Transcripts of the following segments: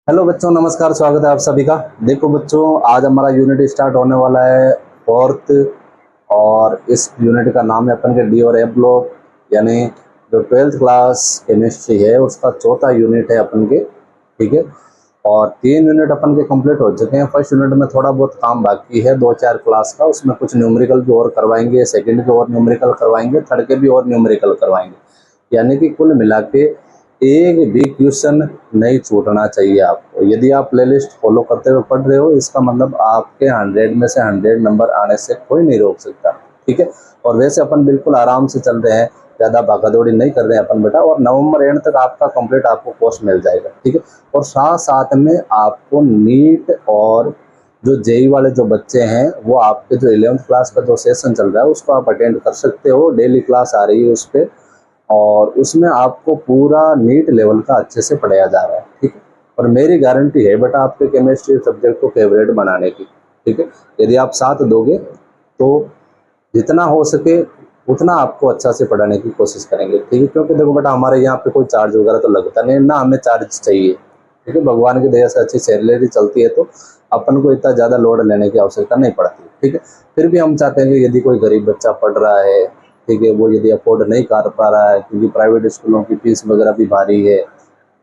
Hello बच्चों, नमस्कार। स्वागत है आप सभी का। देखो बच्चों, आज हमारा यूनिट स्टार्ट होने वाला है फोर्थ, और इस यूनिट का नाम है अपन के डी और ए ब्लॉक, यानी जो 12th क्लास केमिस्ट्री है उसका चौथा यूनिट है अपन के। ठीक है, और 3 यूनिट अपन के कंप्लीट हो चुके हैं। फर्स्ट यूनिट में थोड़ा बहुत काम बाकी है 2-4 क्लास का, उसमें कुछ न्यूमेरिकल भी और करवाएंगे, सेकंड के और न्यूमेरिकल करवाएंगे, थर्ड के भी और न्यूमेरिकल करवाएंगे। यानी कि कुल मिला के एक भी क्वेश्चन नहीं छूटना चाहिए आपको। यदि आप प्लेलिस्ट फॉलो करते हुए पढ़ रहे हो, इसका मतलब आपके 100 में से 100 नंबर आने से कोई नहीं रोक सकता। ठीक है, और वैसे अपन बिल्कुल आराम से चल रहे हैं, ज़्यादा भागादौड़ी नहीं कर रहे हैं अपन बेटा, और नवंबर एंड तक आपका कंप्लीट आपको कोर्स मिल जाएगा। ठीक है, और साथ साथ में आपको नीट और जो जेई वाले जो बच्चे हैं वो आपके जो 11th क्लास का जो सेशन चल रहा है उसको आप अटेंड कर सकते हो। डेली क्लास आ रही है उस पर, और उसमें आपको पूरा नीट लेवल का अच्छे से पढ़ाया जा रहा है। ठीक है, और मेरी गारंटी है बेटा आपके केमिस्ट्री सब्जेक्ट को फेवरेट बनाने की। ठीक है, यदि आप साथ दोगे तो जितना हो सके उतना आपको अच्छा से पढ़ाने की कोशिश करेंगे। ठीक है, क्योंकि देखो बेटा, हमारे यहाँ पे कोई चार्ज वगैरह तो लगता नहीं ना, हमें चार्ज चाहिए। ठीक है, भगवान की दया से अच्छी सैलरी चलती है तो अपन को इतना ज़्यादा लोड लेने की आवश्यकता नहीं पड़ती। ठीक है, फिर भी हम चाहते हैं कि यदि कोई गरीब बच्चा पढ़ रहा है, ठीक है, वो यदि अफोर्ड नहीं कर पा रहा है क्योंकि प्राइवेट स्कूलों की फीस वगैरह भी भारी है,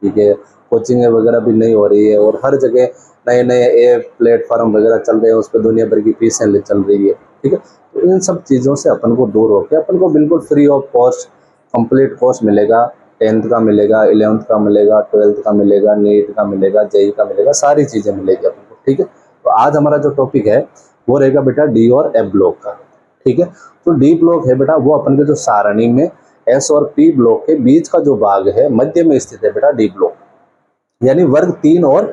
ठीक है, कोचिंग वगैरह भी नहीं हो रही है, और हर जगह नए नए ऐप प्लेटफॉर्म वगैरह चल रहे हैं, उस पर दुनिया भर की फीसें चल रही है। ठीक है, तो इन सब चीज़ों से अपन को दूर होकर अपन को बिल्कुल free of cost complete course मिलेगा। 10th का मिलेगा, 11th का मिलेगा, 12th का मिलेगा, नीट का मिलेगा, जेई का मिलेगा, सारी चीज़ें मिलेगी अपन को। ठीक है, तो आज हमारा जो टॉपिक है वो रहेगा बेटा डी और एफ ब्लॉक का। ठीक है, तो डी ब्लॉक है बेटा वो अपन के जो सारणी में एस और पी ब्लॉक के बीच का जो भाग है, मध्य में स्थित है बेटा डी ब्लॉक। यानी वर्ग 3 और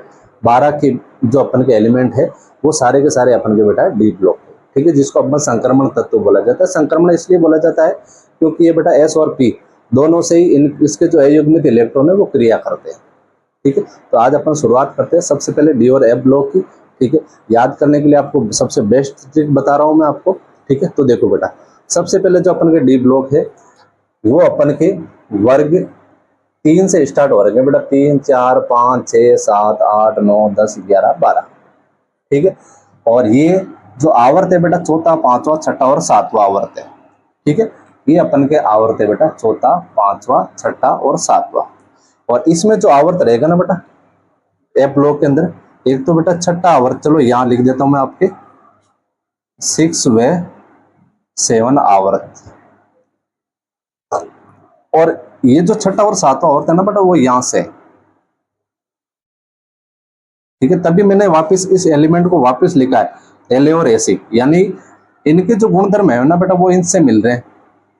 12 के जो अपन के एलिमेंट है वो सारे के सारे अपन के बेटा डी ब्लॉक है। ठीक है, जिसको अपन संक्रमण तत्व बोला जाता है। संक्रमण इसलिए बोला जाता है क्योंकि ये बेटा एस और पी दोनों से ही इसके जो अयुग्मित इलेक्ट्रॉन है वो क्रिया करते हैं। ठीक है, तो आज अपन शुरुआत करते हैं सबसे पहले डी और एफ ब्लॉक की। ठीक है, याद करने के लिए आपको सबसे बेस्ट ट्रिक बता रहा हूं मैं आपको। ठीक है, तो देखो बेटा, सबसे पहले जो अपन के डी ब्लॉक है वो अपन के वर्ग 3 से स्टार्ट हो रहे हैं बेटा। 3, 4, 5, 6, 7, 8, 9, 10, 11, 12। ठीक है, और ये जो आवर्त है बेटा चौथा, पांचवा, छठा और सातवां आवर्त है। ठीक है, ये अपन के आवर्त है बेटा चौथा, पांचवा, छठा और सातवां। और इसमें जो आवर्त रहेगा ना बेटा एफ ब्लॉक के अंदर, एक तो बेटा छठा आवर्त, चलो यहां लिख देता हूं मैं आपके 6 व 7 आवर्त। और ये जो छठा और सातवां आवर्त है ना बेटा वो यहां से। ठीक है, तभी मैंने वापस इस एलिमेंट को वापस लिखा है एल और एसी, यानी इनके जो गुणधर्म है ना बेटा वो इनसे मिल रहे हैं।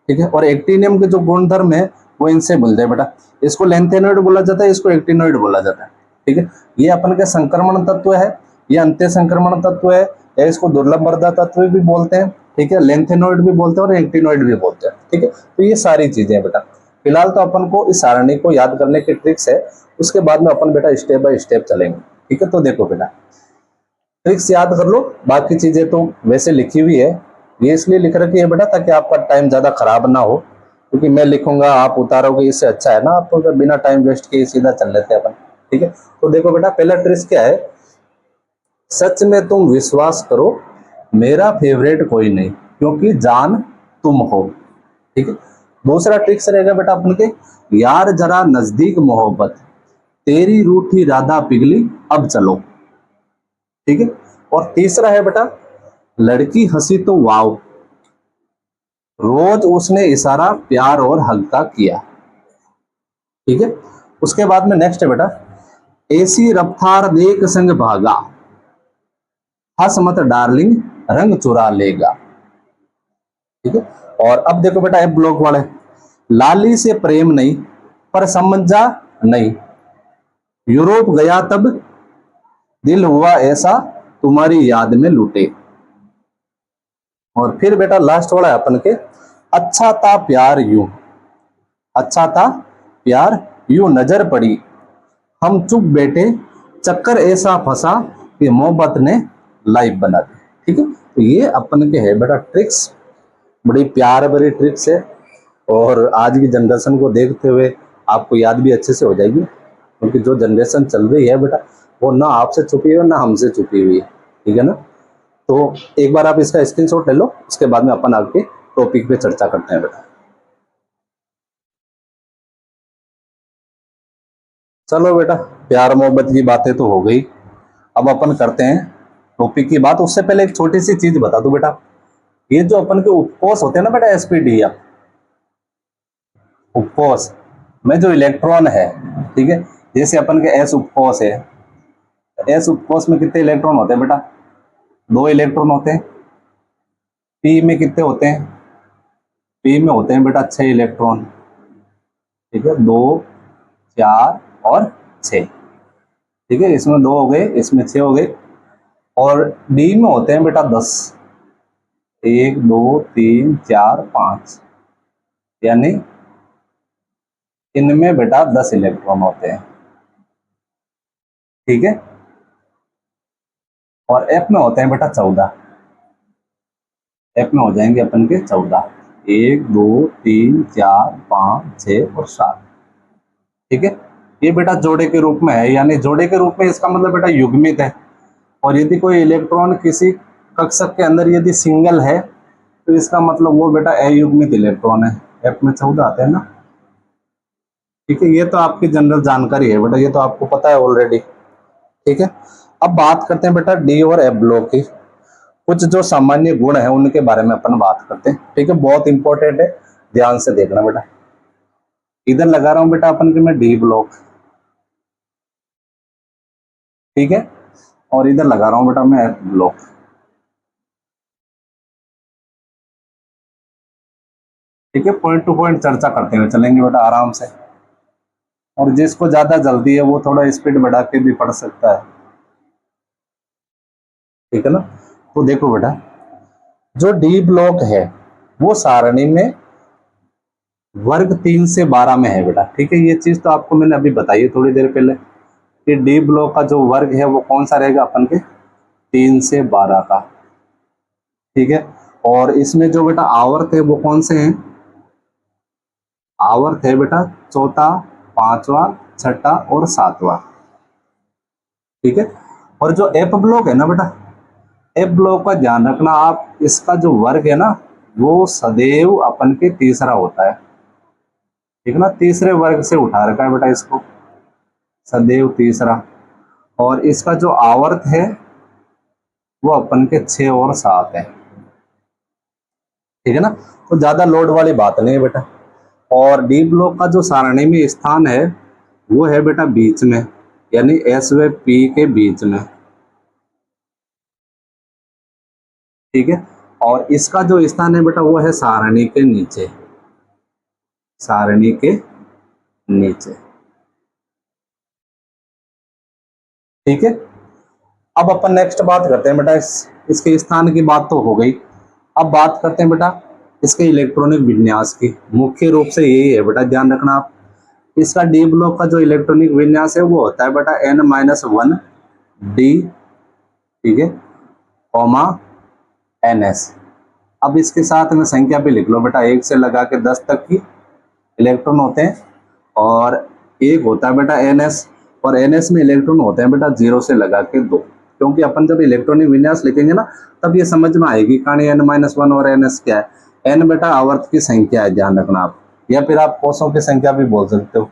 ठीक है, और एक्टिनियम के जो गुणधर्म है वो इनसे मिल रहे हैं बेटा। इसको लेंथेनॉइड बोला जाता है, इसको एक्टिनॉइड बोला जाता है। ठीक है, ये अपन के संक्रमण तत्व है, ये अंत्य संक्रमण तत्व है, या इसको दुर्लभ मर्दा तत्व भी बोलते हैं। ठीक है, लेंथेनॉइड भी बोलते हैं और एक्टिनॉइड भी बोलते हैं। ठीक है, तो ये सारी चीजें हैं बेटा। फिलहाल तो अपन को इस सारणी को याद करने की ट्रिक्स है, उसके बाद में अपन बेटा स्टेप बाय स्टेप चलेंगे। ठीक है, तो देखो बेटा, ट्रिक्स याद कर लो, बाकी चीजें तो वैसे लिखी हुई है। ये इसलिए लिख रखी है बेटा ताकि आपका टाइम ज्यादा खराब ना हो, क्योंकि मैं लिखूंगा आप उतारोगे, इससे अच्छा है ना आप बिना टाइम वेस्ट किए सीधा चल लेते हैं अपन। ठीक है, तो देखो बेटा, पहला ट्रिक्स क्या है, सच में तुम विश्वास करो मेरा फेवरेट कोई नहीं क्योंकि जान तुम हो। ठीक है, दूसरा ट्रिक्स रहेगा बेटा अपन के, यार जरा नजदीक मोहब्बत, तेरी रूठी राधा पिघली अब चलो। ठीक है, और तीसरा है बेटा, लड़की हंसी तो वाव, रोज उसने इशारा प्यार और हल्का किया। ठीक है, उसके बाद में नेक्स्ट है बेटा, ऐसी रफ्तार देख संग भागा, हंस मत डार्लिंग रंग चुरा लेगा। ठीक है, और अब देखो बेटा एफ ब्लॉक वाले, लाली से प्रेम नहीं पर समझा नहीं, यूरोप गया तब दिल हुआ ऐसा तुम्हारी याद में लूटे। और फिर बेटा लास्ट वाला है अपन के, अच्छा था प्यार यूं, अच्छा था प्यार यूं नजर पड़ी, हम चुप बैठे चक्कर ऐसा फंसा कि मोहब्बत ने लाइफ बना दी। ठीक है, तो ये अपन के है बेटा ट्रिक्स, बड़ी प्यार भरी ट्रिक्स है, और आज की जनरेशन को देखते हुए आपको याद भी अच्छे से हो जाएगी, क्योंकि जो जनरेशन चल रही है बेटा वो ना आपसे छुपी हुई है ना हमसे छुपी हुई है, ठीक है ना। तो एक बार आप इसका स्क्रीनशॉट ले लो, उसके बाद में अपन आपके टॉपिक पे चर्चा करते हैं बेटा। चलो बेटा, प्यार मोहब्बत की बातें तो हो गई, अब अपन करते हैं टॉपिक की बात। उससे पहले एक छोटी सी चीज बता दूं बेटा, ये जो अपन के उपकोष होते हैं ना बेटा, एसपीडी या उपकोष में जो इलेक्ट्रॉन है, ठीक है, जैसे अपन के एस उपकोष है, एस उपकोष में कितने इलेक्ट्रॉन होते हैं बेटा? 2 इलेक्ट्रॉन होते हैं। पी में कितने होते हैं? पी में होते हैं बेटा 6 इलेक्ट्रॉन, ठीक है, 2, 4 और 6, ठीक है, इसमें 2 हो गए, इसमें 6 हो गए। और डी में होते हैं बेटा 10, 1 2 3 4 5, यानी इनमें बेटा 10 इलेक्ट्रॉन होते हैं, ठीक है। और एफ में होते हैं बेटा 14, एफ में हो जाएंगे अपन के 14, 1 2 3 4 5 6 और 7, ठीक है। ये बेटा जोड़े के रूप में है, यानी जोड़े के रूप में इसका मतलब बेटा युग्मित है। और यदि कोई इलेक्ट्रॉन किसी कक्षक के अंदर यदि सिंगल है तो इसका मतलब वो बेटा अयुग्मित इलेक्ट्रॉन है। एफ में 14 आते हैं ना, ठीक है। ये तो आपकी जनरल जानकारी है बेटा, ये तो आपको पता है ऑलरेडी, ठीक है। अब बात करते हैं बेटा डी और एफ ब्लॉक की, कुछ जो सामान्य गुण है उनके बारे में अपन बात करते हैं, ठीक है। बहुत इंपॉर्टेंट है, ध्यान से देखना बेटा। इधर लगा रहा हूं बेटा अपन के मैं डी ब्लॉक, ठीक है, और इधर लगा रहा हूं बेटा मैं एफ ब्लॉक, ठीक है। पॉइंट टू पॉइंट चर्चा करते हुए चलेंगे बेटा आराम से, और जिसको ज्यादा जल्दी है वो थोड़ा स्पीड बढ़ा के भी पढ़ सकता है, ठीक है ना। तो देखो बेटा, जो डी ब्लॉक है वो सारणी में वर्ग 3 से 12 में है बेटा, ठीक है। ये चीज तो आपको मैंने अभी बताई है थोड़ी देर पहले कि डी ब्लॉक का जो वर्ग है वो कौन सा रहेगा अपन के 3 से 12 का, ठीक है। और इसमें जो बेटा आवर्त है वो कौन से हैं? आवर्त है बेटा चौथा, पांचवा, छठा और सातवां, ठीक है। और जो एफ ब्लॉक है ना बेटा, एफ ब्लॉक का ध्यान रखना आप, इसका जो वर्ग है ना वो सदैव अपन के तीसरा होता है, ठीक है ना। तीसरे वर्ग से उठा रखा है बेटा इसको, सदैव तीसरा। और इसका जो आवर्त है वो अपन के 6 और 7 है, ठीक है ना। तो ज्यादा लोड वाली बात नहीं है बेटा। और डी ब्लॉक का जो सारणी में स्थान है वो है बेटा बीच में, यानी एस व पी के बीच में, ठीक है। और इसका जो स्थान है बेटा वो है सारणी के नीचे, सारणी के नीचे, ठीक है। अब अपन नेक्स्ट बात करते हैं बेटा इसके स्थान की बात तो हो गई। अब बात करते हैं बेटा इसके इलेक्ट्रॉनिक विन्यास की। मुख्य रूप से यही है बेटा, ध्यान रखना आप, इसका डी ब्लॉक का जो इलेक्ट्रॉनिक विन्यास है वो होता है बेटा n-1 डी, ठीक है, कॉमा ns। अब इसके साथ में संख्या भी लिख लो बेटा, 1 से लगा के 10 तक की इलेक्ट्रॉन होते हैं। और एक होता है बेटा ns, और ns में इलेक्ट्रॉन होते हैं बेटा 0 से लगा के 2। क्योंकि अपन जब इलेक्ट्रॉनिक विन्यास लिखेंगे ना तब ये समझ में आएगी कहानी n-1 और ns क्या है। n बेटा आवर्त की संख्या है, ध्यान रखना आप, या फिर आप कोषों की संख्या भी बोल सकते हो।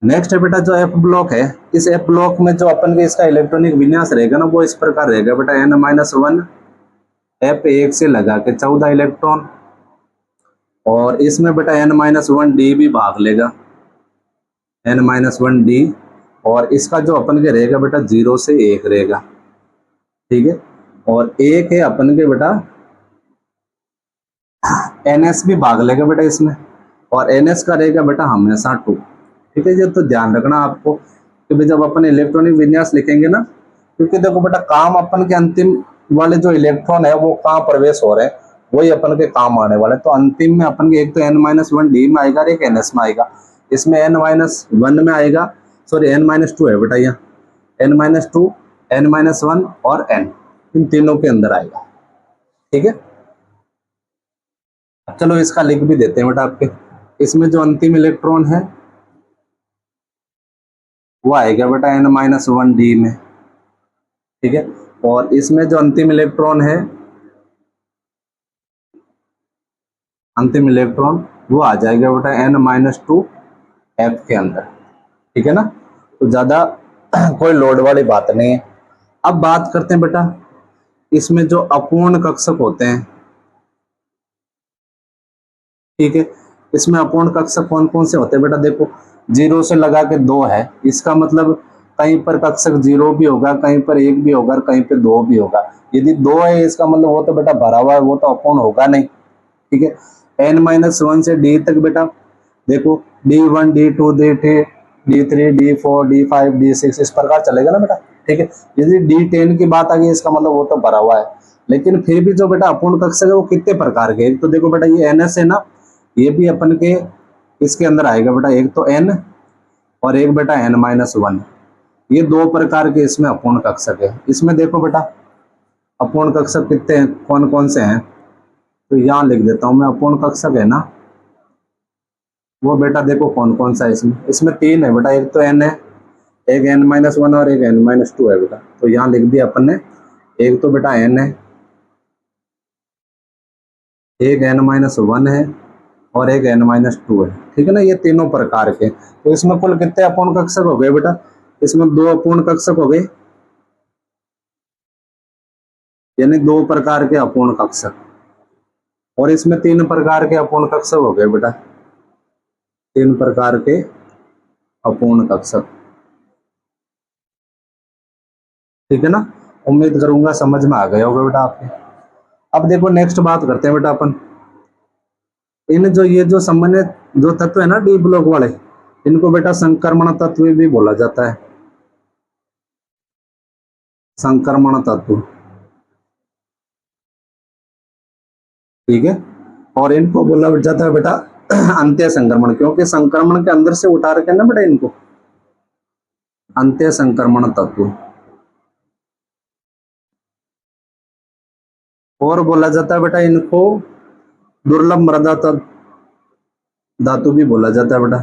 नेक्स्ट है बेटा जो एफ ब्लॉक है, इस एफ ब्लॉक में जो अपन के इसका इलेक्ट्रॉनिक विन्यास रहेगा ना वो इस प्रकार रहेगा बेटा n-1 एफ 1 से लगा के 14 इलेक्ट्रॉन, और इसमें बेटा n-1 डी भी भाग लेगा, n-1 डी। और इसका जो अपन के रहेगा बेटा 0 से 1 रहेगा, ठीक है। और एक है अपन के बेटा ns भी भाग लेगा बेटा इसमें, और ns का रहेगा बेटा हमेशा 2, ठीक है। ये तो ध्यान रखना आपको कि भाई जब अपन इलेक्ट्रॉनिक विन्यास लिखेंगे ना, क्योंकि देखो बेटा काम अपन के अंतिम वाले जो इलेक्ट्रॉन है वो कहाँ प्रवेश हो रहे हैं वही अपन के काम आने वाले। तो अंतिम में अपन के एक तो n-1 डी में आएगा, एक ns में आएगा। इसमें n-1 में आएगा, सॉरी n-2 है बेटा, यहाँ n-2, n-1 और n, इन तीनों के अंदर आएगा, ठीक है। चलो इसका लिख भी देते हैं बेटा आपके, इसमें जो अंतिम इलेक्ट्रॉन है वो आएगा बेटा n-1 d में, ठीक है। और इसमें जो अंतिम इलेक्ट्रॉन है, अंतिम इलेक्ट्रॉन वो आ जाएगा बेटा n-2 f के अंदर, ठीक है ना। तो ज्यादा कोई लोड वाली बात नहीं है। अब बात करते हैं बेटा इसमें जो अपूर्ण कक्षक होते हैं, ठीक है। इसमें अपूर्ण कक्षक कौन कौन से होते हैं बेटा, देखो 0 से लगा के 2 है, इसका मतलब कहीं पर कक्षक 0 भी होगा, कहीं पर 1 भी होगा, कहीं पर 2 भी होगा। यदि 2 है इसका मतलब वो तो बेटा भरा हुआ है, वो तो अपूर्ण होगा नहीं, ठीक है। n-1 से d तक बेटा देखो d1 d2 d3 d3 d4 d5 d6 इस प्रकार चलेगा ना बेटा, ठीक है। यदि d10 की बात आ गई इसका मतलब वो तो भरा हुआ है। लेकिन फिर भी जो बेटा अपूर्ण कक्षक है वो कितने प्रकार के, एक तो देखो बेटा ये ns है ना, ये भी अपन के इसके अंदर आएगा बेटा, एक तो n और एक बेटा n-1, ये दो प्रकार के इसमें अपूर्ण कक्षक है। इसमें देखो बेटा अपूर्ण कक्षक कितने हैं, कौन कौन से हैं, तो यहाँ लिख देता हूं मैं। अपूर्ण कक्षक है ना वो बेटा देखो कौन कौन सा है इसमें, इसमें 3 है बेटा, एक तो n है, एक n-1 और एक n-2 है बेटा। तो यहाँ लिख दिया अपन ने, एक तो बेटा n है, एक n-1 है और एक n-2 है, ठीक है ना। ये तीनों प्रकार के। तो इसमें कुल कितने अपूर्ण कक्षक हो गए बेटा, इसमें 2 अपूर्ण कक्षक हो गए, यानी 2 प्रकार के अपूर्ण कक्षक। और इसमें 3 प्रकार के अपूर्ण कक्षक हो गए बेटा, 3 प्रकार के अपूर्ण कक्षक, ठीक है ना। उम्मीद करूंगा समझ में आ गया होगा बेटा आपके। अब देखो नेक्स्ट बात करते हैं बेटा अपन इन जो ये जो संबंधित जो तत्व है ना डी ब्लॉक वाले, इनको बेटा संक्रमण तत्व भी बोला जाता है, संक्रमण तत्व, ठीक है। और इनको बोला जाता है बेटा अंत्य संक्रमण, क्योंकि संक्रमण के अंदर से उठा रखे ना बेटा इनको, अंत्य संक्रमण तत्व। और बोला जाता है बेटा इनको दुर्लभ मृदा धातु भी बोला जाता है बेटा,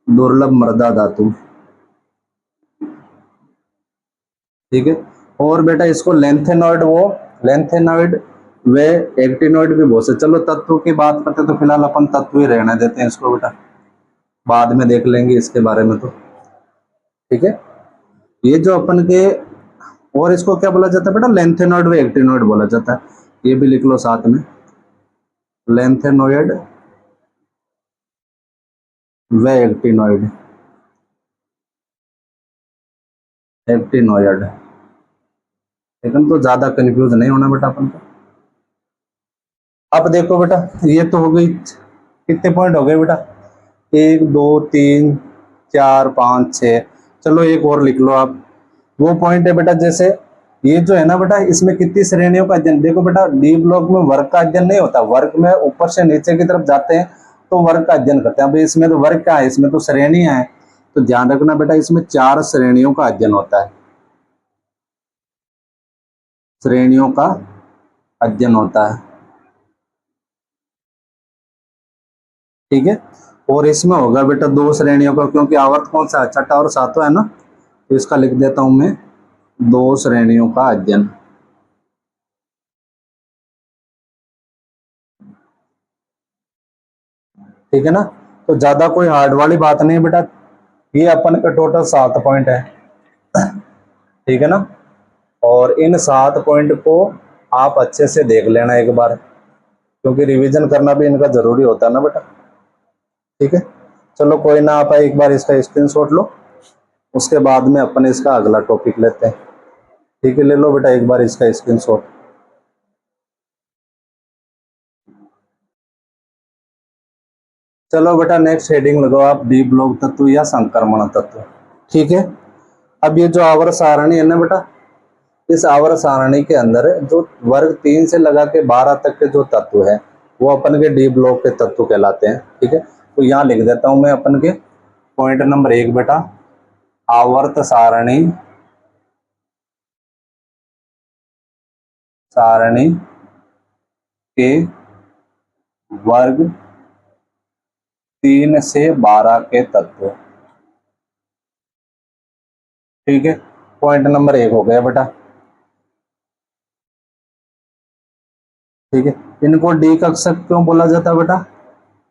दुर्लभ मृदा धातु, ठीक है। और बेटा इसको लेंथेनॉइड वे एक्टिनॉइड भी बोल सकते। चलो तत्व की बात करते तो फिलहाल अपन तत्व ही रहने देते हैं इसको बेटा, बाद में देख लेंगे इसके बारे में, तो ठीक है। ये जो अपन के, और इसको क्या बोला जाता है बेटा, लेंथेनॉइड व एक्टिनॉइड बोला जाता है, ये भी लिख लो साथ में, लेंथेनॉइड व एक्टिनॉइड, एक्टिनॉइड, लेकिन तो ज्यादा कंफ्यूज नहीं होना बेटा अपन को। अब देखो बेटा ये तो हो गई, कितने पॉइंट हो गए बेटा, 1 2 3 4 5 6, चलो एक और लिख लो आप। वो पॉइंट है बेटा जैसे ये जो है ना बेटा, इसमें कितनी श्रेणियों का अध्ययन, देखो बेटा डी ब्लॉक में वर्ग का अध्ययन नहीं होता, वर्ग में ऊपर से नीचे की तरफ जाते हैं तो वर्ग का अध्ययन करते हैं। अब इसमें तो वर्ग क्या है, इसमें तो श्रेणियां हैं, तो ध्यान रखना बेटा इसमें 4 श्रेणियों का अध्ययन होता है, श्रेणियों का अध्ययन होता है, ठीक है। और इसमें होगा बेटा 2 श्रेणियों का, क्योंकि आवर्त कौन सा है, छठा और सातवां है ना, तो इसका लिख देता हूं मैं 2 श्रेणियों का अध्ययन, ठीक है ना। तो ज्यादा कोई हार्ड वाली बात नहीं है बेटा, ये अपन का टोटल 7 पॉइंट है, ठीक है ना। और इन 7 पॉइंट को आप अच्छे से देख लेना एक बार, क्योंकि रिवीजन करना भी इनका जरूरी होता है ना बेटा, ठीक है। चलो कोई ना, आप एक बार इसका स्क्रीनशॉट लो, उसके बाद में अपन इसका अगला टॉपिक लेते हैं, ठीक है। ले लो बेटा एक बार इसका स्क्रीनशॉट। चलो बेटा नेक्स्ट हेडिंग लगाओ आप, डी ब्लॉक तत्व या संक्रमण तत्व, ठीक है। अब ये जो आवर्त सारणी है ना बेटा, इस आवर्त सारणी के अंदर जो वर्ग 3 से लगा के 12 तक के जो तत्व है वो अपन के डी ब्लॉक के तत्व कहलाते हैं, ठीक है। तो यहाँ लिख देता हूं मैं अपन के पॉइंट नंबर 1 बेटा, आवर्त सारणी, सारणी के वर्ग 3 से 12 के तत्व, ठीक है, पॉइंट नंबर 1 हो गया बेटा। ठीक है, इनको डी कक्षक क्यों बोला जाता है बेटा?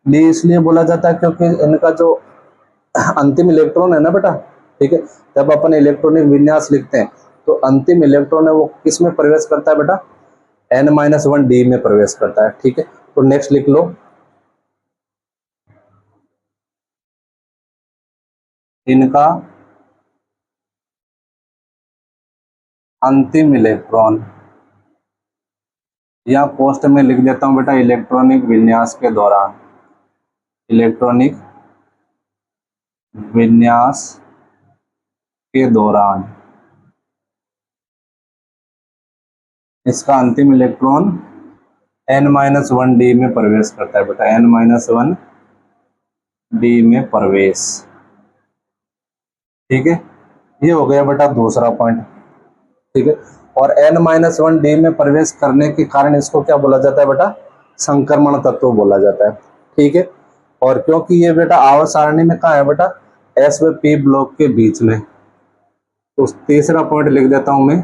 डी इसलिए बोला जाता है क्योंकि इनका जो अंतिम इलेक्ट्रॉन है ना बेटा, ठीक है, जब अपन इलेक्ट्रॉनिक विन्यास लिखते हैं तो अंतिम इलेक्ट्रॉन है वो किस में प्रवेश करता है बेटा? n-1 डी में प्रवेश करता है। ठीक है, तो नेक्स्ट लिख लो, इनका अंतिम इलेक्ट्रॉन, या पोस्ट में लिख देता हूं बेटा इलेक्ट्रॉनिक विन्यास के दौरान, इलेक्ट्रॉनिक विन्यास के दौरान इसका अंतिम इलेक्ट्रॉन n-1 डी में प्रवेश करता है बेटा, n-1 डी में प्रवेश। ठीक है, ये हो गया बेटा दूसरा पॉइंट। ठीक है, और n-1 डी में प्रवेश करने के कारण इसको क्या बोला जाता है बेटा? संक्रमण तत्व बोला जाता है। ठीक है, और क्योंकि ये बेटा आवर्त सारणी में कहाँ है बेटा? s व p ब्लॉक के बीच में, तो तीसरा पॉइंट लिख देता हूं मैं,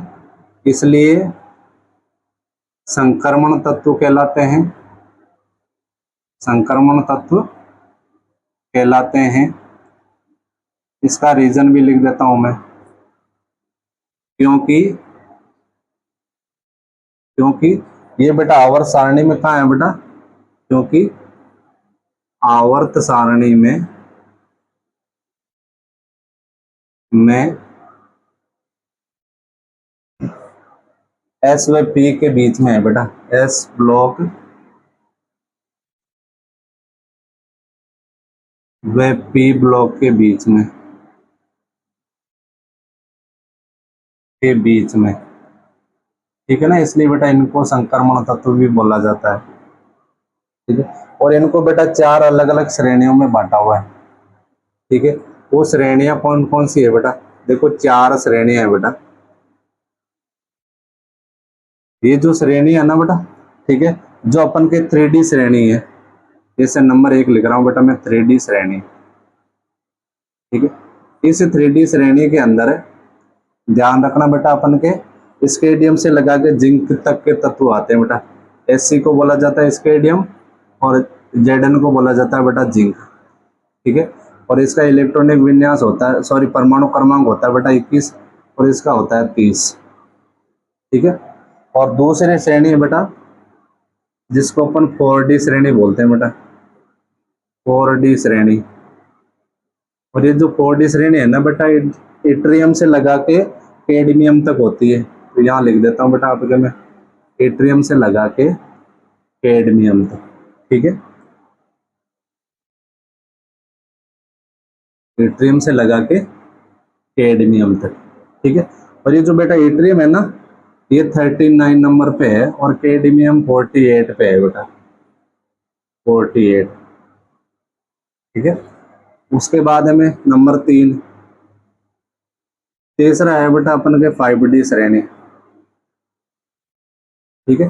इसलिए संक्रमण तत्व कहलाते हैं, संक्रमण तत्व कहलाते हैं। इसका रीजन भी लिख देता हूं मैं, क्योंकि ये बेटा आवर्त सारणी में कहाँ है बेटा? क्योंकि आवर्त सारणी में S व P के बीच में है बेटा, S ब्लॉक व P ब्लॉक के बीच में, ठीक है ना, इसलिए बेटा इनको संक्रमण तत्व भी बोला जाता है। ठीक है, और इनको बेटा 4 अलग अलग श्रेणियों में बांटा हुआ है। ठीक है, वो श्रेणियां कौन कौन सी है बेटा? देखो 4 श्रेणियां है बेटा। ये जो श्रेणी है ना बेटा, ठीक है, जो अपन के 3D श्रेणी है, जैसे नंबर 1 लिख रहा हूं बेटा मैं 3D श्रेणी। ठीक है, इस 3D श्रेणी के अंदर ध्यान रखना बेटा, अपन के स्केडियम से लगा के जिंक तक के तत्व आते हैं बेटा। Sc को बोला जाता है स्केडियम और Zn को बोला जाता है बेटा जिंक। ठीक है, और इसका इलेक्ट्रॉनिक विन्यास होता है, सॉरी परमाणु क्रमांक होता है बेटा 21 और इसका होता है 30। ठीक है, और दूसरी श्रेणी है बेटा जिसको अपन 4D श्रेणी बोलते हैं बेटा, 4D श्रेणी। और ये जो 4D श्रेणी है ना बेटा, इट्रियम से लगा के कैडमियम तक होती है। तो यहाँ लिख देता हूँ बेटा आपके मैं, इट्रियम से लगा के कैडमियम तक। ठीक है, इट्रियम से लगा के कैडमियम तक। ठीक है, और ये जो बेटा इट्रियम है ना, ये 39 नंबर पे है और कैडमियम 48 पे है बेटा, 48। ठीक है, उसके बाद हमें नंबर 3, तीसरा है बेटा अपन के 5D श्रेणी। ठीक है,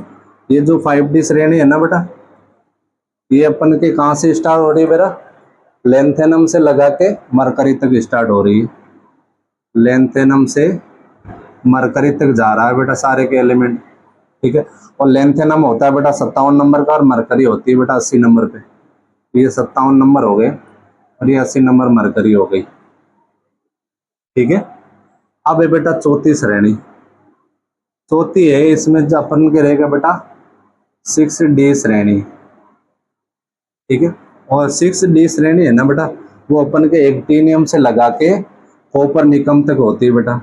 ये जो 5D श्रेणी है ना बेटा, ये अपन के कहाँ से स्टार्ट हो रही है बेटा? लेंथेनम से लगा के मरकरी तक स्टार्ट हो रही है, लेंथेनम से मरकरी तक जा रहा है बेटा सारे के एलिमेंट। ठीक है, और लेंथेनम होता है बेटा 57 नंबर का और मरकरी होती है बेटा 80 नंबर पे। ये 57 नंबर हो गए और ये 80 नंबर मरकरी हो गई। ठीक है, अब है बेटा चौथी श्रेणी, चौथी है, इसमें जो अपन के रहेगा बेटा 6D श्रेणी। ठीक है, और 6D श्रेणी है ना बेटा, वो अपन के एक्टिनियम से लगा के कॉपर निकम तक होती है बेटा,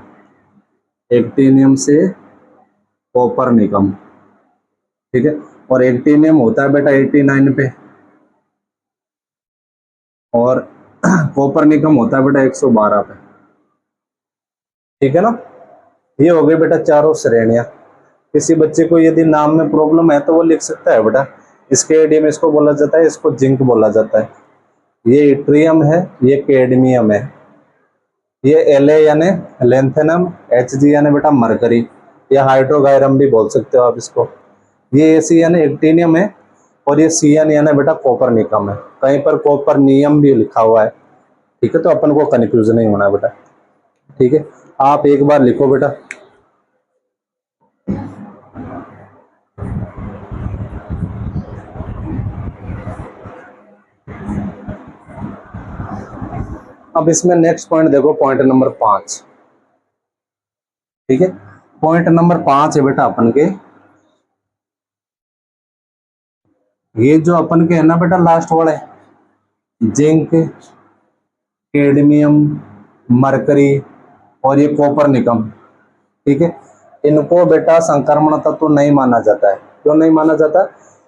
एक्टिनियम से कॉपर निकम। ठीक है, और एक्टिनियम होता है बेटा 89 पे और कॉपर निकम होता है बेटा 112 पे। ठीक है ना, ये हो गई बेटा चारों श्रेणियां। किसी बच्चे को यदि नाम में प्रॉब्लम है तो वो लिख सकता है बेटा, इसके एडियम इसको बोला जाता है, इसको जिंक बोला जाता है। ये इट्रियम है, ये कैडमियम है, ये La यानी लेंथेनम, Hg यानी बेटा मरकरी, या हाइड्रोगायरम भी बोल सकते हो आप इसको। ये Ac यानी एक्टिनियम है और ये Cn यानी बेटा कॉपर निकम है। कहीं पर कॉपर नियम भी लिखा हुआ है। ठीक है, तो अपन को कंफ्यूज नहीं होना बेटा। ठीक है, आप एक बार लिखो बेटा। अब इसमें नेक्स्ट पॉइंट देखो, पॉइंट नंबर 5। ठीक है, पॉइंट नंबर 5 है बेटा अपन के, ये जो अपन के है ना बेटा लास्ट वाले, जिंक, कैडमियम, मरकरी और ये कॉपर निकम। ठीक है, इनको बेटा संक्रमण तत्व नहीं माना जाता है। क्यों नहीं माना जाता?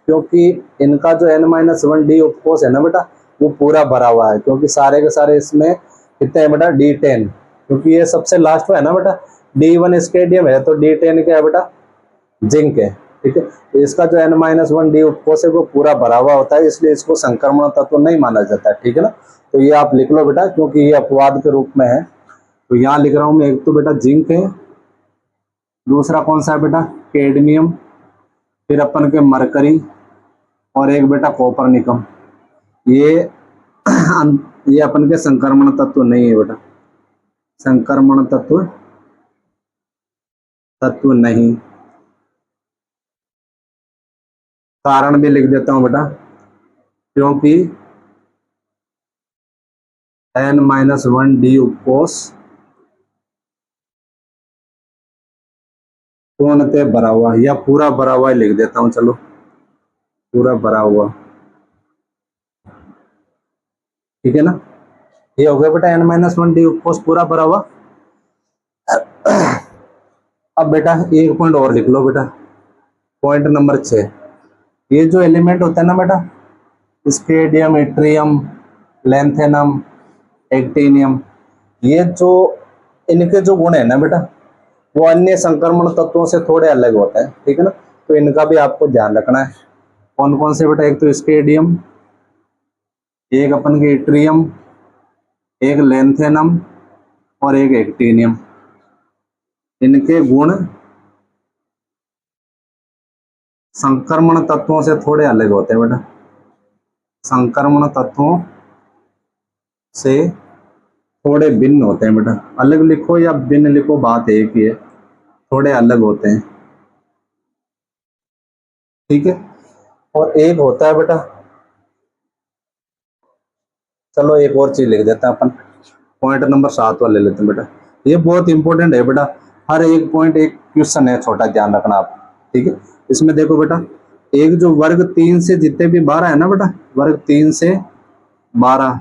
क्योंकि इनका जो N-1 उपकोष है ना बेटा, वो पूरा भरा हुआ है। क्योंकि सारे के सारे इसमें कितने हैं बेटा? D10। क्योंकि ये सबसे लास्ट में है ना बेटा, D1 स्केडियम है, तो D10 क्या है बेटा? जिंक है। ठीक है, तो इसका जो N-1 उपकोष है वो पूरा भरा हुआ होता है, इसलिए इसको संक्रमण तत्व नहीं माना जाता है। ठीक है ना, तो ये आप लिख लो बेटा, क्योंकि ये अपवाद के रूप में है। तो यहाँ लिख रहा हूं मैं, एक तो बेटा जिंक है, दूसरा कौन सा है बेटा? कैडमियम, फिर अपन के मरकरी और एक बेटा कॉपर निकम। ये ये अपन के संक्रमण तत्व नहीं है बेटा, संक्रमण तत्व नहीं। कारण भी लिख देता हूं बेटा, क्योंकि N-1 उपकोष पूर्णतः भरा हुआ, या पूरा भरा हुआ लिख देता हूं, चलो पूरा भरा हुआ। ठीक है ना, ये हो गया बेटा N-1 उपकोष पूरा भरा हुआ। अब बेटा एक पॉइंट और लिख लो बेटा, पॉइंट नंबर 6। ये जो एलिमेंट होता है ना बेटा, स्केडियम, इट्रियम, लैंथेनम, एक्टिनियम, ये जो इनके जो गुण है ना बेटा, वो अन्य संक्रमण तत्वों से थोड़े अलग होते हैं। ठीक है ना, तो इनका भी आपको ध्यान रखना है। कौन कौन से बेटा? एक तो स्केडियम, एक अपन के इट्रियम, एक लैंथेनम और एक एक्टिनियम। इनके गुण संक्रमण तत्वों से थोड़े अलग होते हैं बेटा, संक्रमण तत्वों से थोड़े भिन्न होते हैं बेटा। अलग लिखो या भिन्न लिखो, बात एक ही है, थोड़े अलग होते हैं। ठीक है, और एक होता है बेटा, चलो एक और चीज लिख देते हैं अपन, पॉइंट नंबर 7 वाले लेते हैं बेटा। ये बहुत इंपॉर्टेंट है बेटा, हर एक पॉइंट एक क्वेश्चन है, छोटा ध्यान रखना आप। ठीक है, इसमें देखो बेटा, एक जो वर्ग 3 से जितने भी 12 है ना बेटा, वर्ग 3 से 12,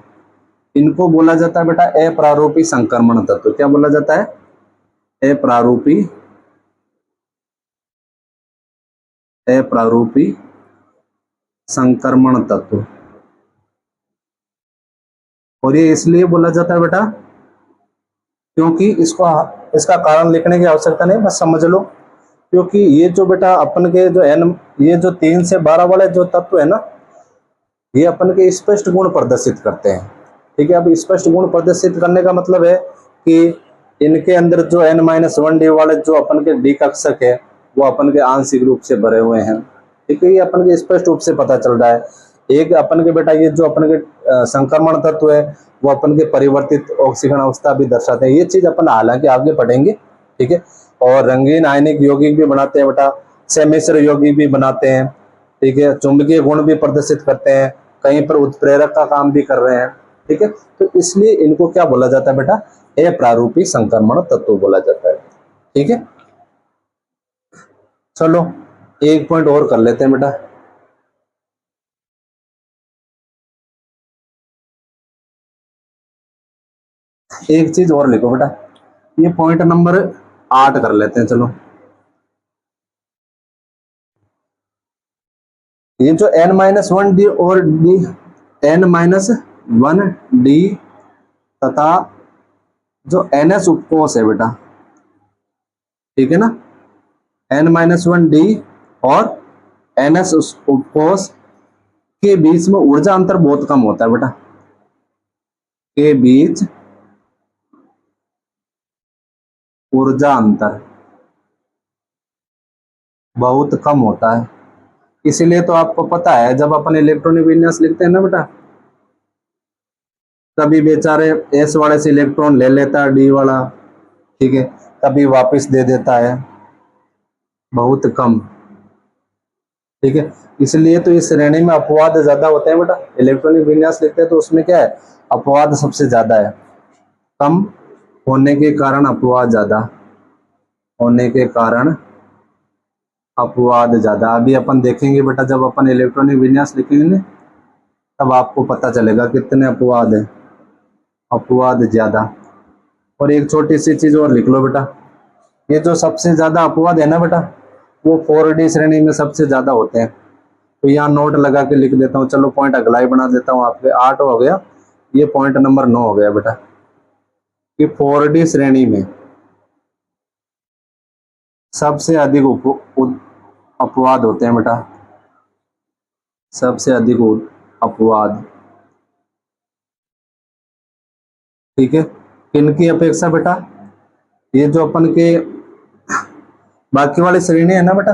इनको बोला जाता है बेटा अप्रारूपी संक्रमण तत्व। क्या बोला जाता है? अप्रारूपी संक्रमण तत्व। और ये इसलिए बोला जाता है बेटा क्योंकि इसका कारण लिखने की आवश्यकता नहीं, बस समझ लो। क्योंकि ये जो बेटा अपन के जो ये जो 3 से 12 वाले जो तत्व है ना, ये अपन के स्पष्ट गुण प्रदर्शित करते हैं। ठीक है, अब स्पष्ट गुण प्रदर्शित करने का मतलब है कि इनके अंदर जो N-1 वाले जो अपन के डी कक्षक है, वो अपन के आंशिक रूप से भरे हुए हैं। ठीक है, ये अपन के स्पष्ट रूप से पता चल रहा है। एक अपन के बेटा ये जो अपन के संक्रमण तत्व है, वो अपन के परिवर्तित ऑक्सीकरण अवस्था भी दर्शाते हैं। ये चीज अपन हालांकि आगे पढ़ेंगे। ठीक है, और रंगीन आयनिक यौगिक भी बनाते हैं बेटा, सम्मिश्र यौगिक भी बनाते हैं। ठीक है, चुंबकीय गुण भी प्रदर्शित करते हैं, कहीं पर उत्प्रेरक का काम भी कर रहे हैं। ठीक है, तो इसलिए इनको क्या बोला जाता है बेटा? अप्रारूपी संक्रमण तत्व बोला जाता है। ठीक है, चलो एक पॉइंट और कर लेते हैं बेटा। एक चीज और लिखो बेटा, ये पॉइंट नंबर 8 कर लेते हैं। चलो, ये जो N-1 और N-1 तथा जो NS उपकोष है बेटा, ठीक है ना, N-1 और NS उपकोष के बीच में ऊर्जा अंतर बहुत कम होता है बेटा, के बीच ऊर्जा अंतर बहुत कम होता है। इसीलिए तो आपको पता है, जब अपन इलेक्ट्रॉनिक विन्यास लिखते हैं ना बेटा, तभी बेचारे एस वाले से इलेक्ट्रॉन ले लेता है डी वाला, ठीक है, कभी वापस दे देता है, बहुत कम। ठीक है, इसलिए तो इस श्रेणी में अपवाद ज्यादा होते हैं बेटा। इलेक्ट्रॉनिक विन्यास लिखते हैं तो उसमें क्या है, अपवाद सबसे ज्यादा है। कम होने के कारण अपवाद ज्यादा, होने के कारण अपवाद ज्यादा। अभी अपन देखेंगे बेटा, जब अपन इलेक्ट्रॉनिक विन्यास लिखेंगे ना, तब आपको पता चलेगा कितने अपवाद है, अपवाद ज्यादा। और एक छोटी सी चीज और लिख लो बेटा, ये जो सबसे ज्यादा अपवाद है ना बेटा, वो 4D श्रेणी में सबसे ज्यादा होते हैं। तो यहाँ नोट लगा के लिख देता हूँ, चलो पॉइंट अगला ही बना देता हूँ आपके। 8 हो गया, ये पॉइंट नंबर 9 हो गया बेटा, कि 4D श्रेणी में सबसे अधिक अपवाद होते हैं बेटा, सबसे अधिक अपवाद। ठीक है, किनकी अपेक्षा बेटा, ये जो अपन के बाकी वाली श्रेणी है ना बेटा,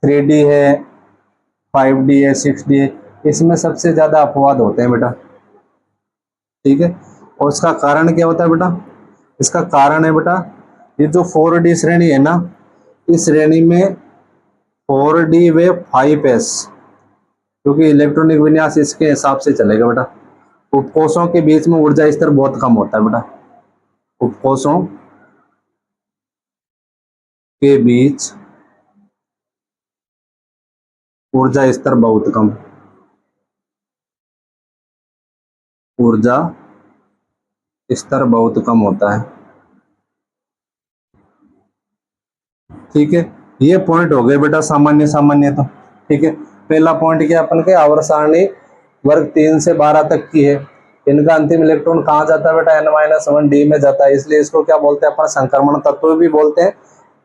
3D है, 5D है, 6D है, इसमें सबसे ज्यादा अपवाद होते हैं बेटा। ठीक है, और इसका कारण क्या होता है बेटा, इसका कारण है बेटा, ये जो 4D श्रेणी है ना, इस श्रेणी में 4D व 5S, क्योंकि इलेक्ट्रॉनिक विन्यास इसके हिसाब से चलेगा बेटा। उपकोषों के बीच में ऊर्जा स्तर बहुत कम होता है बेटा, उपकोषों के बीच ऊर्जा स्तर बहुत कम, ऊर्जा स्तर बहुत कम होता है। ठीक है, ये पॉइंट हो गए बेटा सामान्य सामान्य। तो ठीक है, पहला पॉइंट क्या अपन के, आवर्त सारणी वर्ग 3 से 12 तक की है, इनका अंतिम इलेक्ट्रॉन कहाँ जाता है बेटा, n-1d में जाता है, इसलिए इसको क्या बोलते हैं अपन, संक्रमण तत्व भी बोलते हैं।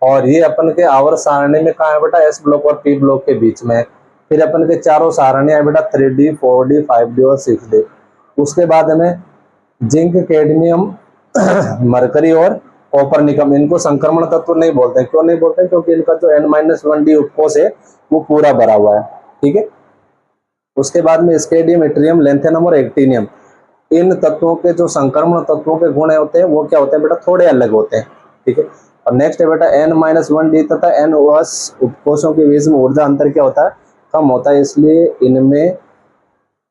और ये अपन के आवर्त सारणी में कहाँ है बेटा, S ब्लॉक और P ब्लॉक के बीच में है। फिर अपन के चारों सारणी है बेटा, 3D 4D 5D और 6D। उसके बाद हमें जिंक, कैडमियम, मरकरी और कॉपर निकम, इनको संक्रमण तत्व नहीं बोलते। क्यों नहीं बोलते, क्योंकि इनका जो n-1d उपकोष है वो पूरा भरा हुआ है। ठीक है, उसके बाद में स्केडियम, इट्रियम, लेंथेनम और एक्टिनियम, इन तत्वों के जो संक्रमण तत्वों के गुण होते हैं वो क्या होते हैं बेटा, थोड़े अलग होते हैं। ठीक है, और नेक्स्ट है बेटा n-1d तथा n-OS उपकोषों के बीच में ऊर्जा अंतर क्या होता है, कम होता है, इसलिए इनमें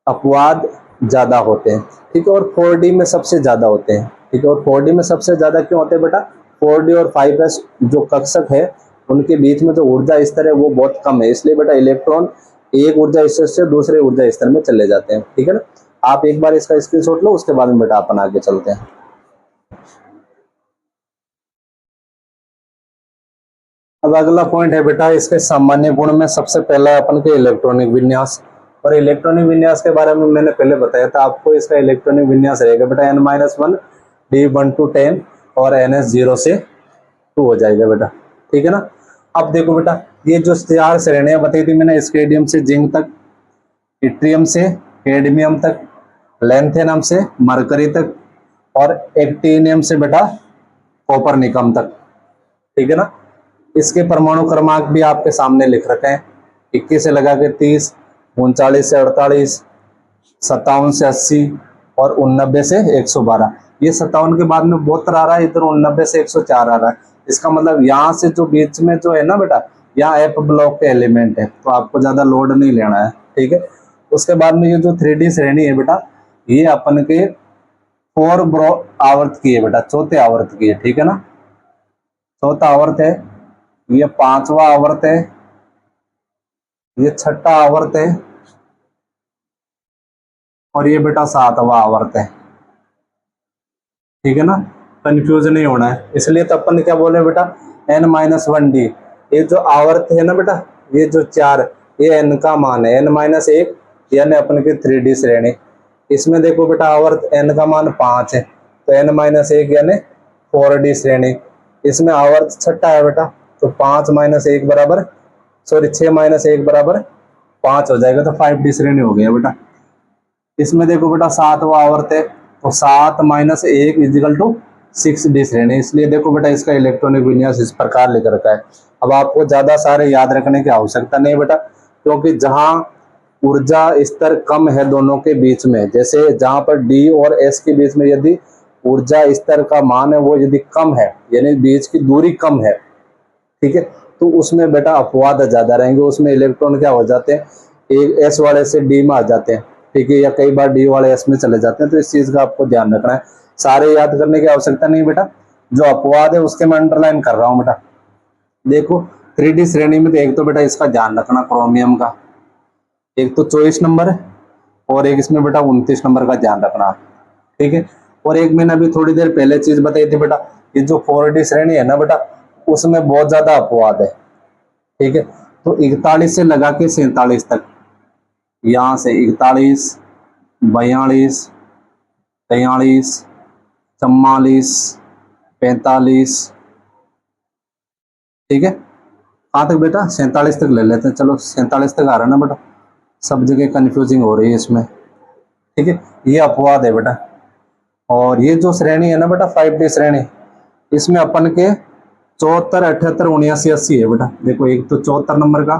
अपवाद ज्यादा होते हैं। ठीक है, और 4D में सबसे ज्यादा होते हैं। ठीक है, और 4D में सबसे ज्यादा क्यों होते हैं बेटा, 4D और 5S जो कक्षक है उनके बीच में जो ऊर्जा स्तर है वो बहुत कम है, इसलिए बेटा इलेक्ट्रॉन एक ऊर्जा स्तर से दूसरे ऊर्जा स्तर में चले जाते हैं। ठीक है ना, आप एक बार इसका स्क्रीनशॉट लो, उसके बाद में बेटा अपन आगे चलते हैं। अब अगला पॉइंट है बेटा, इसके सामान्य गुण में सबसे पहला अपन के इलेक्ट्रॉनिक विन्यास। और इलेक्ट्रॉनिक विन्यास के बारे में मैंने पहले बताया था आपको, इसका इलेक्ट्रॉनिक विन्यास रहेगा बेटा n-1 d1 to 10 और ns 0 से 2 हो जाएगा बेटा। ठीक है ना, अब देखो बेटा, ये जो 4 श्रेणियां बताई थी मैंने, स्केडियम से जिंक तक, इट्रियम से कैडमियम तक, लेंथेनम से मरकरी तक और एक्टिनियम से बेटा कॉपर निकम तक। ठीक है ना, इसके परमाणु क्रमांक भी आपके सामने लिख रखे हैं, 21 से लगा के 30, 39 से 48, 57 से 80 और 89 से 112। ये 57 के बाद में 72 आ रहा है, इधर 89 से 104 आ रहा है। इसका मतलब यहाँ से जो बीच में जो है ना बेटा, यहाँ F ब्लॉक के एलिमेंट है, तो आपको ज्यादा लोड नहीं लेना है। ठीक है, उसके बाद में ये जो 3D श्रेणी है बेटा, ये अपन के 4 आवर्त की है बेटा, चौथे आवर्त की है। ठीक है ना, चौथा आवर्त है, ये 5वां आवर्त है, ये 6ठा आवर्त है और ये बेटा 7वां आवर्त है। ठीक है ना, कंफ्यूज नहीं होना है, इसलिए तो अपन क्या बोले बेटा, n-1d। ये जो आवर्त है ना बेटा, ये जो 4, ये n का मान है, n-1 यानी अपन की 3D श्रेणी। इसमें देखो बेटा, आवर्त n का मान 5 है, तो n-1 यानी 4D श्रेणी। इसमें आवर्त 6ठा है बेटा, तो 5 - 1 बराबर, सॉरी 6 - 1 बराबर 5 हो जाएगा, तो 5D श्रेणी हो गया बेटा। इसमें देखो बेटा 7वां आवर्त है, तो 7 - 1 = 6D श्रेणी। इसलिए देखो बेटा, इसका इलेक्ट्रॉनिक विन्यास इस प्रकार लिख रखा है। अब आपको ज्यादा सारे याद रखने की आवश्यकता नहीं बेटा, क्योंकि जहां ऊर्जा स्तर कम है दोनों के बीच में, जैसे जहां पर D और S के बीच में यदि ऊर्जा स्तर का मान है वो यदि कम है, यानी बीच की दूरी कम है, ठीक है, तो उसमें बेटा अपवाद ज्यादा रहेंगे, उसमें इलेक्ट्रॉन क्या हो जाते हैं, एक एस वाले से डी में आ जाते हैं, ठीक है, या कई बार डी वाले एस में चले जाते हैं। तो इस चीज का आपको ध्यान रखना है, सारे याद करने की आवश्यकता नहीं बेटा, जो अपवाद है उसके मैं अंडरलाइन कर रहा हूं बेटा। देखो 3D श्रेणी में तो एक तो बेटा इसका ध्यान रखना क्रोमियम का, एक तो 24 नंबर है और एक इसमें बेटा 29 नंबर का ध्यान रखना, ठीक है। और एक मैंने अभी थोड़ी देर पहले चीज बताई थी बेटा, ये जो 4D श्रेणी है ना बेटा, उसमें बहुत ज्यादा अपवाद है, ठीक है। तो 41 से लगा के 47 तक, यहां से 41, 42, 43, 44, 45, ठीक है, कहाँ तक बेटा 47 तक ले लेते हैं, चलो 47 तक आ रहा है ना बेटा, सब जगह कंफ्यूजिंग हो रही है इसमें, ठीक है, ये अपवाद है बेटा। और ये जो श्रेणी है ना बेटा 5D श्रेणी, इसमें अपन के 74, 78, 79, 80 है बेटा। देखो एक तो 74 नंबर का,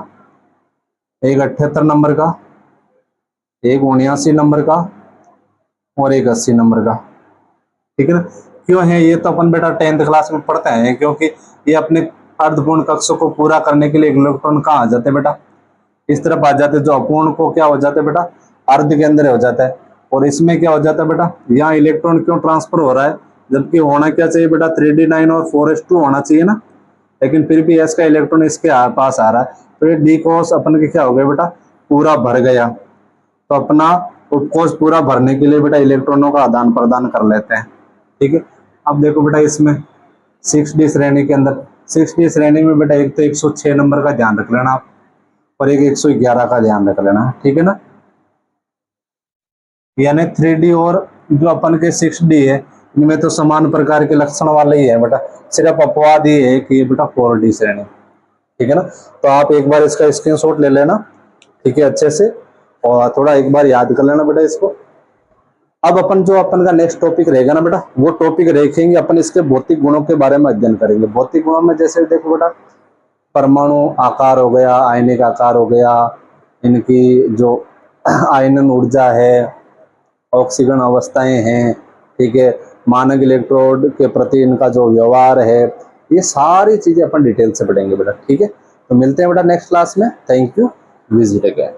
एक 78 नंबर का, एक 79 नंबर का और एक 80 नंबर का, ठीक है ना। क्यों है ये, तो अपन बेटा 10th क्लास में पढ़ते हैं, क्योंकि ये अपने अर्धपूर्ण कक्षों को पूरा करने के लिए इलेक्ट्रॉन कहाँ आ जाते हैं बेटा, इस तरफ आ जाते हैं, जो अपूर्ण को क्या हो जाता है बेटा, अर्ध के अंदर हो जाता है। और इसमें क्या हो जाता है बेटा, यहाँ इलेक्ट्रॉन क्यों ट्रांसफर हो रहा है, जबकि होना क्या चाहिए बेटा 3D9 और 4s2 होना चाहिए ना, लेकिन फिर भी एस का इलेक्ट्रॉन इसके पास आ रहा है, तो ये डी कोष अपन के क्या हो गया बेटा, पूरा भर गया। तो अपना उपकोष पूरा भरने के लिए बेटा इलेक्ट्रॉनों का आदान प्रदान कर लेते हैं, ठीक है। अब देखो बेटा इसमें 6D श्रेणी के अंदर, 6D श्रेणी में बेटा एक तो 106 नंबर का ध्यान रख लेना आप, और एक 111 का ध्यान रख लेना, ठीक है ना। यानी 3D और जो अपन के 6D है, इनमें तो समान प्रकार के लक्षण वाले ही है बेटा, सिर्फ अपवाद ही है कि ये बेटा 4D श्रेणी, ठीक है ना। तो आप एक बार इसका स्क्रीनशॉट ले लेना, ठीक है, अच्छे से, और थोड़ा एक बार याद कर लेना बेटा इसको। अब अपन जो अपन का नेक्स्ट टॉपिक रहेगा ना बेटा, वो टॉपिक देखेंगे अपन इसके भौतिक गुणों के बारे में अध्ययन करेंगे। भौतिक गुणों में जैसे देखो बेटा, परमाणु आकार हो गया, आयनिक आकार हो गया, इनकी जो आयनन ऊर्जा है, ऑक्सीजन अवस्थाएं हैं, ठीक है, मानक इलेक्ट्रोड के प्रति इनका जो व्यवहार है, ये सारी चीजें अपन डिटेल से पढ़ेंगे बेटा, ठीक है। तो मिलते हैं बेटा नेक्स्ट क्लास में, थैंक यू, विजिट अगेन।